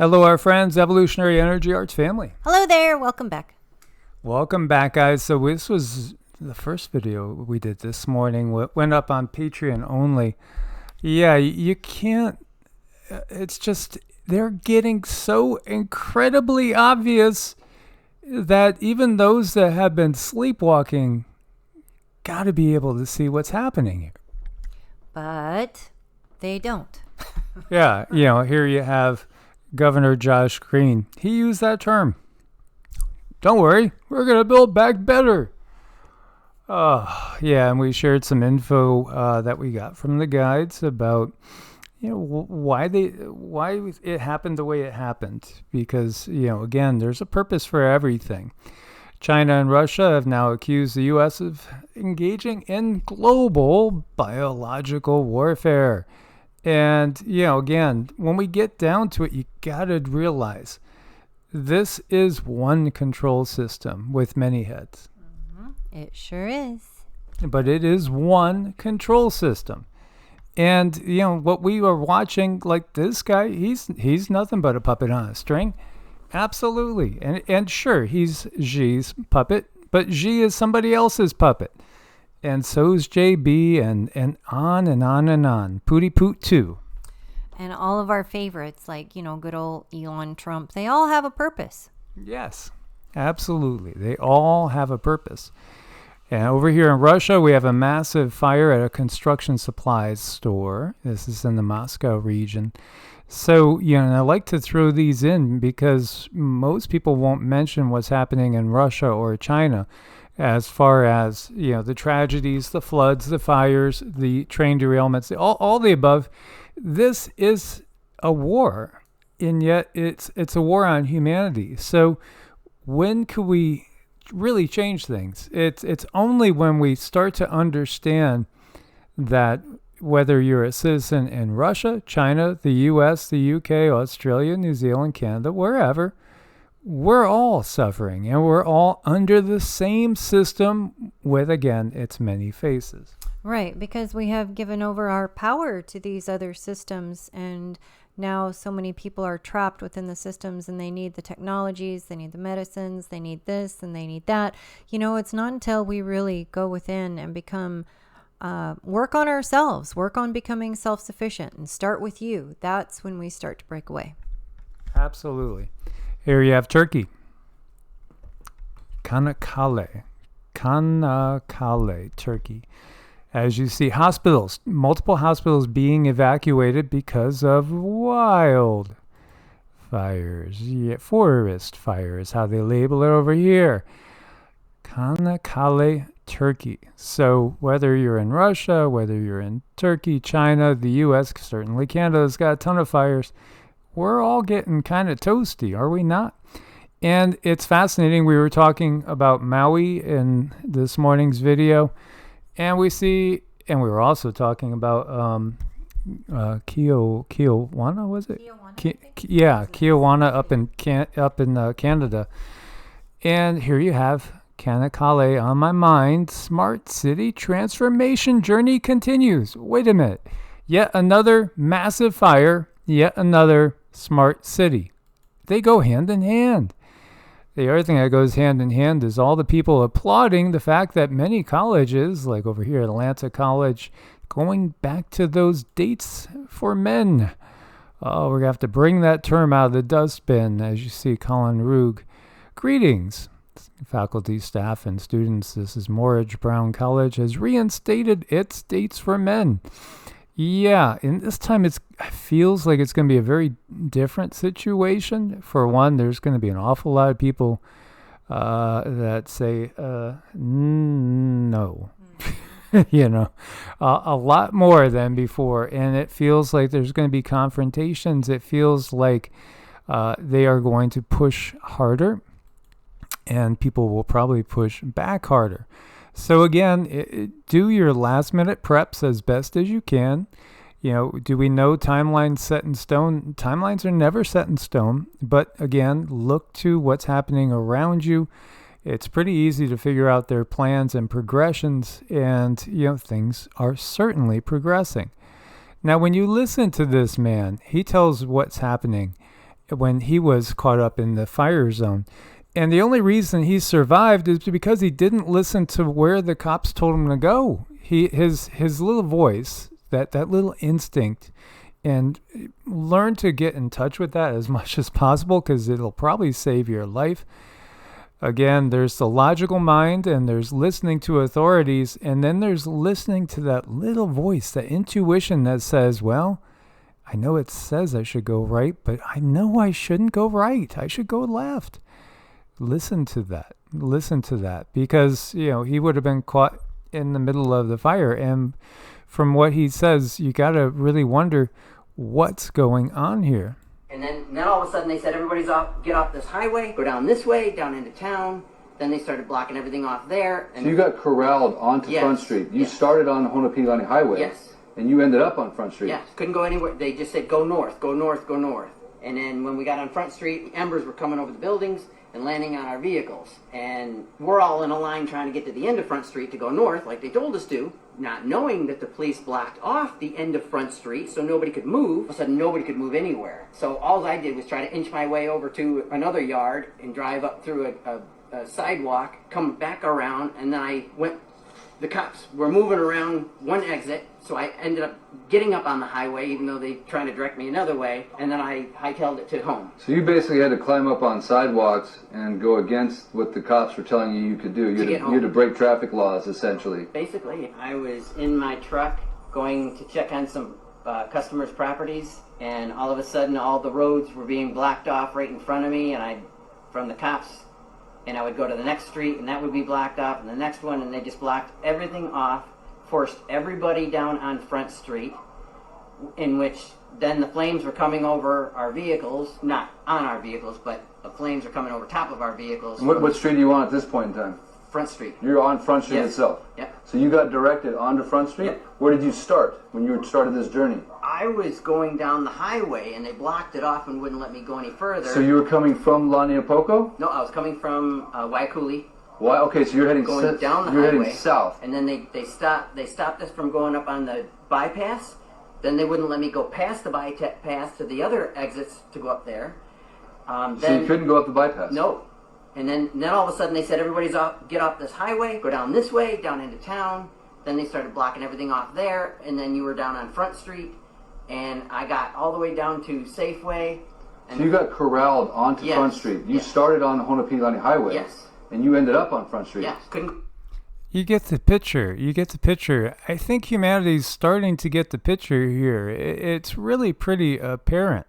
Hello, our friends, Evolutionary Energy Arts family. Hello there. Welcome back. Welcome back, guys. So this was the first video we did this morning. Went up on Patreon only. Yeah, you can't. It's just they're getting so incredibly obvious that even those that have been sleepwalking got to be able to see what's happening here. But they don't. Yeah, here you have Governor Josh Green. He used that term. Don't worry, we're going to build back better. Yeah, and we shared some info that we got from the guides about why it happened the way it happened. Because, again, there's a purpose for everything. China and Russia have now accused the U.S. of engaging in global biological warfare. And, again, when we get down to it, you got to realize this is one control system with many heads. It sure is. But it is one control system. And, what we are watching, like this guy, he's nothing but a puppet on a string. Absolutely. And sure, he's Xi's puppet, but Xi is somebody else's puppet. And so's JB and on and on and on. Pooty Poot too. And all of our favorites, like, good old Elon Trump, they all have a purpose. Yes, absolutely. They all have a purpose. And over here in Russia, we have a massive fire at a construction supplies store. This is in the Moscow region. So, and I like to throw these in because most people won't mention what's happening in Russia or China as far as, the tragedies, the floods, the fires, the train derailments, all the above. This is a war, and yet it's a war on humanity. So when could we really change things? It's only when we start to understand that whether you're a citizen in Russia, China, the US, the UK, Australia, New Zealand, Canada, wherever, we're all suffering and we're all under the same system with, again, its many faces. Right, because we have given over our power to these other systems, and now so many people are trapped within the systems, and they need the technologies, they need the medicines, they need this, and they need that. It's not until we really go within and become, work on ourselves, work on becoming self-sufficient, and start with you. That's when we start to break away. Absolutely. Here you have Turkey. Kanakkale, Turkey. As you see, multiple hospitals being evacuated because of wild fires. Yeah, forest fires, how they label it over here. Kanakkale, Turkey. So whether you're in Russia, whether you're in Turkey, China, the U.S., certainly Canada's got a ton of fires. We're all getting kind of toasty, are we not? And it's fascinating. We were talking about Maui in this morning's video. And we were also talking about Keowana, was it? Keowana up in Canada. And here you have Kanakkale on my mind. Smart city transformation journey continues. Wait a minute. Yet another massive fire. Yet another smart city. They go hand in hand. The other thing that goes hand in hand is all the people applauding the fact that many colleges, like over here at Atlanta College, going back to those dates for men. Oh, we're going to have to bring that term out of the dustbin, as you see Colin Roog. Greetings, faculty, staff, and students. This is Morridge Brown College has reinstated its dates for men. Yeah, and this time it feels like it's going to be a very different situation. For one, there's going to be an awful lot of people that say no. A lot more than before. And it feels like there's going to be confrontations. It feels like they are going to push harder, and people will probably push back harder. So again, do your last minute preps as best as you can. Do we know timelines set in stone? Timelines are never set in stone. But again, look to what's happening around you. It's pretty easy to figure out their plans and progressions. And, things are certainly progressing. Now, when you listen to this man, he tells what's happening. when he was caught up in the fire zone. And the only reason he survived is because he didn't listen to where the cops told him to go. His little voice, that little instinct, and learn to get in touch with that as much as possible, because it'll probably save your life. Again, there's the logical mind, and there's listening to authorities, and then there's listening to that little voice, that intuition that says, well, I know it says I should go right, but I know I shouldn't go right. I should go left. Listen to that. Listen to that. Because, he would have been caught in the middle of the fire. And from what he says, you got to really wonder what's going on here. And then all of a sudden they said, everybody's get off this highway, go down this way, down into town. Then they started blocking everything off there. And so you got corralled onto Front Street. You started on the Honopilani Highway. Yes. And you ended up on Front Street. Yes. Couldn't go anywhere. They just said, go north, go north, go north. And then when we got on Front Street, embers were coming over the buildings and landing on our vehicles. And we're all in a line trying to get to the end of Front Street to go north, like they told us to, not knowing that the police blocked off the end of Front Street so nobody could move. All of a sudden, nobody could move anywhere. So all I did was try to inch my way over to another yard and drive up through a sidewalk, come back around, and then I went. The cops were moving around one exit, so I ended up getting up on the highway, even though they tried to direct me another way, and then I hightailed it to home. So you basically had to climb up on sidewalks and go against what the cops were telling you could do. You had to break traffic laws, essentially. Basically, I was in my truck going to check on some customers' properties, and all of a sudden all the roads were being blocked off right in front of me, and from the cops. And I would go to the next street, and that would be blocked off, and the next one, and they just blocked everything off, forced everybody down on Front Street, in which then the flames were coming over our vehicles, not on our vehicles, but the flames were coming over top of our vehicles. What street are you on at this point in time? Front Street. You're on Front Street itself? Yep. So you got directed onto Front Street? Yep. Where did you start when you started this journey? I was going down the highway, and they blocked it off and wouldn't let me go any further. So you were coming from Laniapoko? No, I was coming from Waikuli. Why? Okay, so you're heading going down the highway. You're heading south. And then they stopped us from going up on the bypass. Then they wouldn't let me go past the bypass to the other exits to go up there. So you couldn't go up the bypass? No. And then all of a sudden they said, everybody's get off this highway, go down this way, down into town. Then they started blocking everything off there, and then you were down on Front Street, and I got all the way down to Safeway. And so you got corralled onto Front Street. You started on the Honopilani Highway. Yes. And you ended up on Front Street. Yes. You get the picture. I think humanity's starting to get the picture here. It's really pretty apparent.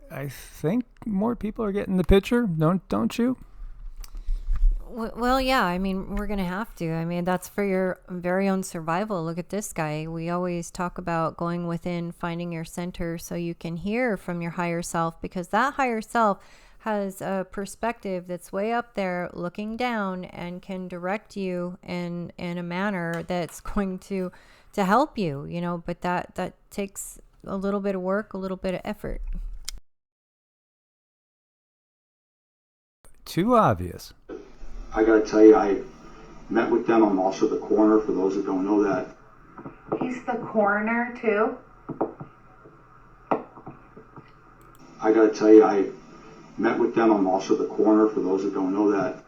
I think more people are getting the picture, don't you? Well, yeah. I mean, we're going to have to. I mean, that's for your very own survival. Look at this guy. We always talk about going within, finding your center so you can hear from your higher self, because that higher self has a perspective that's way up there looking down and can direct you in a manner that's going to help you, but that takes a little bit of work, a little bit of effort. Too obvious. I gotta tell you, I met with them. I'm also the coroner, for those that don't know that. He's the coroner, too? I gotta tell you, I met with them. I'm also the coroner, for those that don't know that.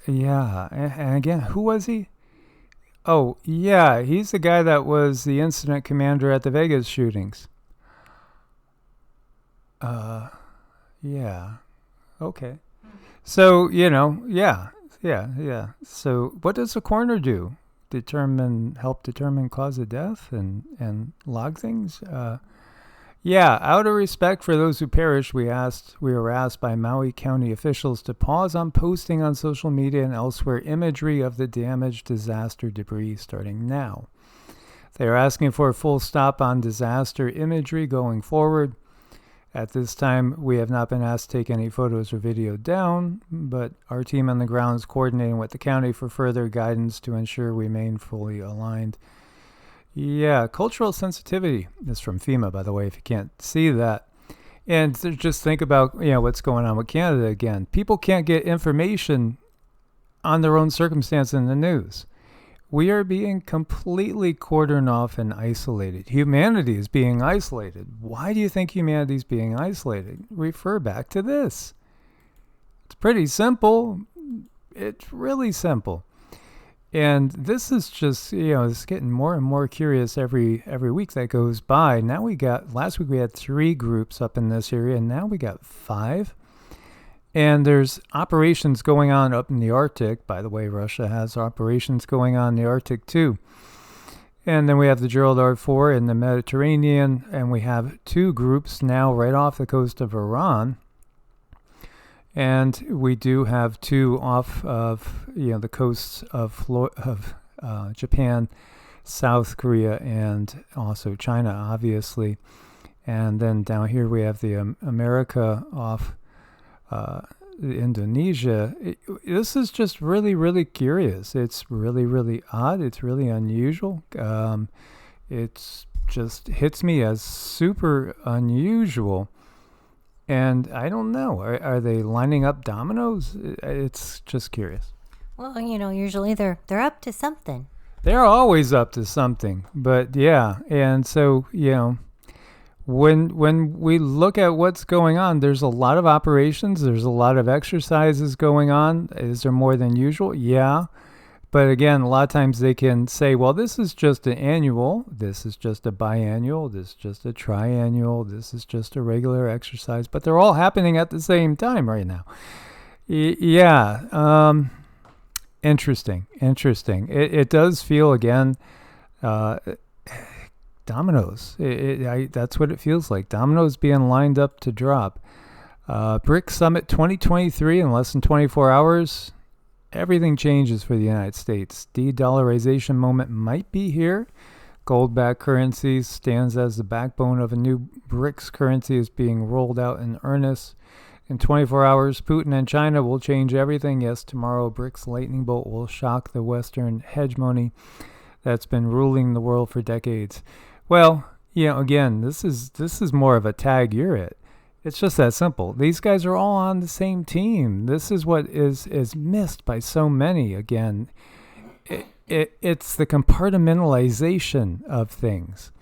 Yeah, and again, who was he? Oh, yeah, he's the guy that was the incident commander at the Vegas shootings. Yeah. Okay. So, yeah. So what does the coroner do? Help determine cause of death and log things? Yeah, out of respect for those who perished, we were asked by Maui County officials to pause on posting on social media and elsewhere imagery of the damaged disaster debris starting now. They are asking for a full stop on disaster imagery going forward. At this time, we have not been asked to take any photos or video down, but our team on the ground is coordinating with the county for further guidance to ensure we remain fully aligned. Yeah, cultural sensitivity is from FEMA, by the way, if you can't see that. And just think about, what's going on with Canada again. People can't get information on their own circumstance in the news. We are being completely cordoned off and isolated. Humanity is being isolated. Why do you think humanity is being isolated? Refer back to this. It's pretty simple. It's really simple. And this is just, it's getting more and more curious every week that goes by. Now last week we had 3 groups up in this area, and now we got 5. And there's operations going on up in the Arctic. By the way, Russia has operations going on in the Arctic too. And then we have the Gerald R4 in the Mediterranean, and we have 2 groups now right off the coast of Iran. And we do have 2 off of the coasts of Japan, South Korea, and also China, obviously. And then down here we have the America off Indonesia. This is just really, really curious. It's really, really odd. It's really unusual. It just hits me as super unusual. And I don't know. Are they lining up dominoes? It's just curious. Well, usually they're up to something. They're always up to something. But yeah, and so, when we look at what's going on, there's a lot of operations, there's a lot of exercises going on. Is there more than usual? Yeah. But again, a lot of times they can say, well, this is just an annual, this is just a biannual, this is just a triannual, this is just a regular exercise, but they're all happening at the same time right now. Interesting. It does feel, again, dominoes. That's what it feels like. Dominoes being lined up to drop. BRICS Summit 2023 in less than 24 hours. Everything changes for the United States. De-dollarization moment might be here. Gold-backed currency stands as the backbone of a new BRICS currency is being rolled out in earnest. In 24 hours, Putin and China will change everything. Yes, tomorrow, BRICS lightning bolt will shock the Western hegemony that's been ruling the world for decades. Well, again, this is more of a tag you're it. It's just that simple. These guys are all on the same team. This is what is missed by so many. Again, it's the compartmentalization of things.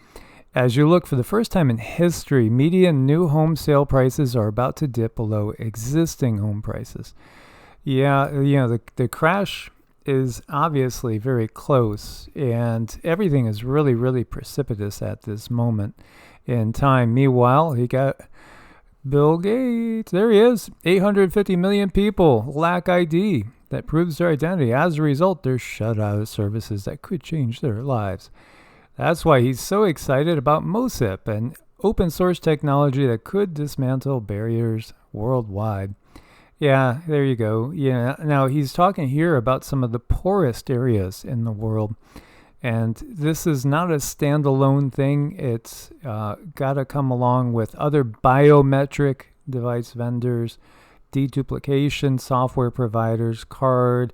As you look, for the first time in history, median new home sale prices are about to dip below existing home prices. Yeah, the crash is obviously very close, and everything is really, really precipitous at this moment in time. Meanwhile, he got Bill Gates. There he is. 850 million people lack ID that proves their identity. As a result, they're shut out of services that could change their lives. That's why he's so excited about MOSIP, an open source technology that could dismantle barriers worldwide. Yeah, there you go. Yeah. Now he's talking here about some of the poorest areas in the world. And this is not a standalone thing. It's got to come along with other biometric device vendors, deduplication software providers, card,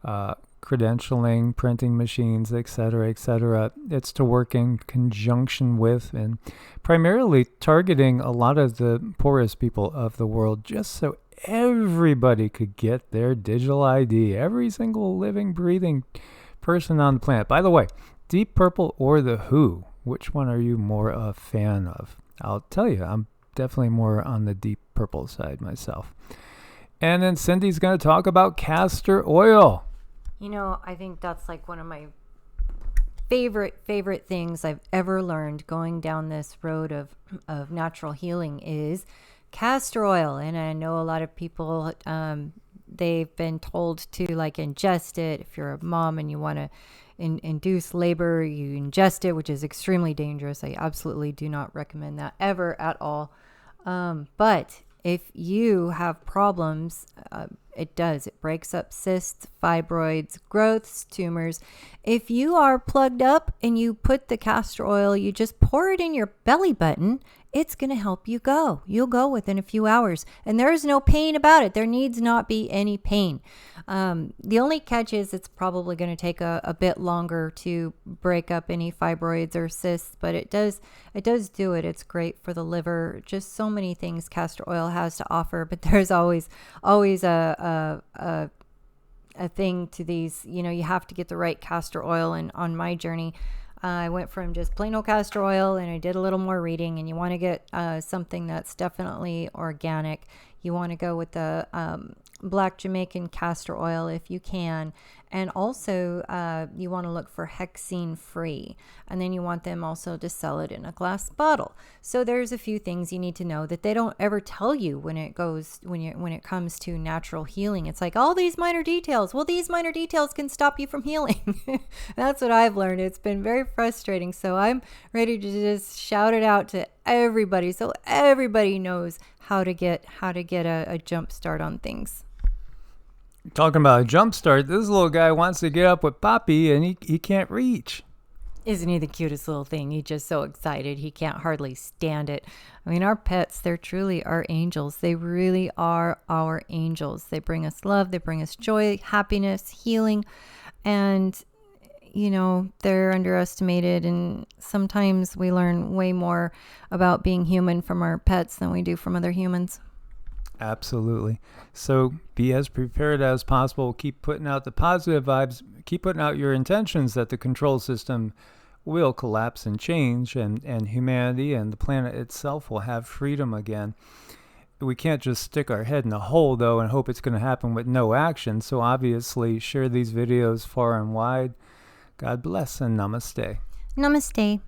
credentialing, printing machines, etc., etc. It's to work in conjunction with and primarily targeting a lot of the poorest people of the world, just so everybody could get their digital ID. Every single living, breathing person on the planet. By the way, Deep Purple or The Who, which one are you more a fan of? I'll tell you, I'm definitely more on the Deep Purple side myself. And then Cindy's going to talk about castor oil. I think that's like one of my favorite things I've ever learned going down this road of natural healing is castor oil. And I know a lot of people, they've been told to ingest it. If you're a mom and you want to induce labor, you ingest it, which is extremely dangerous. I absolutely do not recommend that ever at all. But if you have problems, it breaks up cysts, fibroids, growths, tumors. If you are plugged up and you put the castor oil, you just pour it in your belly button, it's going to help you go. You'll go within a few hours. And there is no pain about it. There needs not be any pain. The only catch is it's probably going to take a bit longer to break up any fibroids or cysts, but it does do it. It's great for the liver. Just so many things castor oil has to offer, but there's always a a thing to these. You know, you have to get the right castor oil. And on my journey, I went from just plain old castor oil, and I did a little more reading. And you want to get something that's definitely organic. You want to go with the black Jamaican castor oil if you can. And also you want to look for hexene free. And then you want them also to sell it in a glass bottle. So there's a few things you need to know that they don't ever tell you when it comes to natural healing. It's like all these minor details. Well, these minor details can stop you from healing. That's what I've learned. It's been very frustrating. So I'm ready to just shout it out to everybody, so everybody knows how to get a jump start on things. Talking about a jump start, this little guy wants to get up with Poppy, and he can't reach. Isn't he the cutest little thing? He's just so excited. He can't hardly stand it. I mean, our pets, they're truly our angels. They really are our angels. They bring us love. They bring us joy, happiness, healing. And, you know, they're underestimated. And sometimes we learn way more about being human from our pets than we do from other humans. Absolutely. So be as prepared as possible. Keep putting out the positive vibes. Keep putting out your intentions that the control system will collapse and change, and humanity and the planet itself will have freedom again. We can't just stick our head in a hole, though, and hope it's going to happen with no action. So obviously, share these videos far and wide. God bless and namaste. Namaste.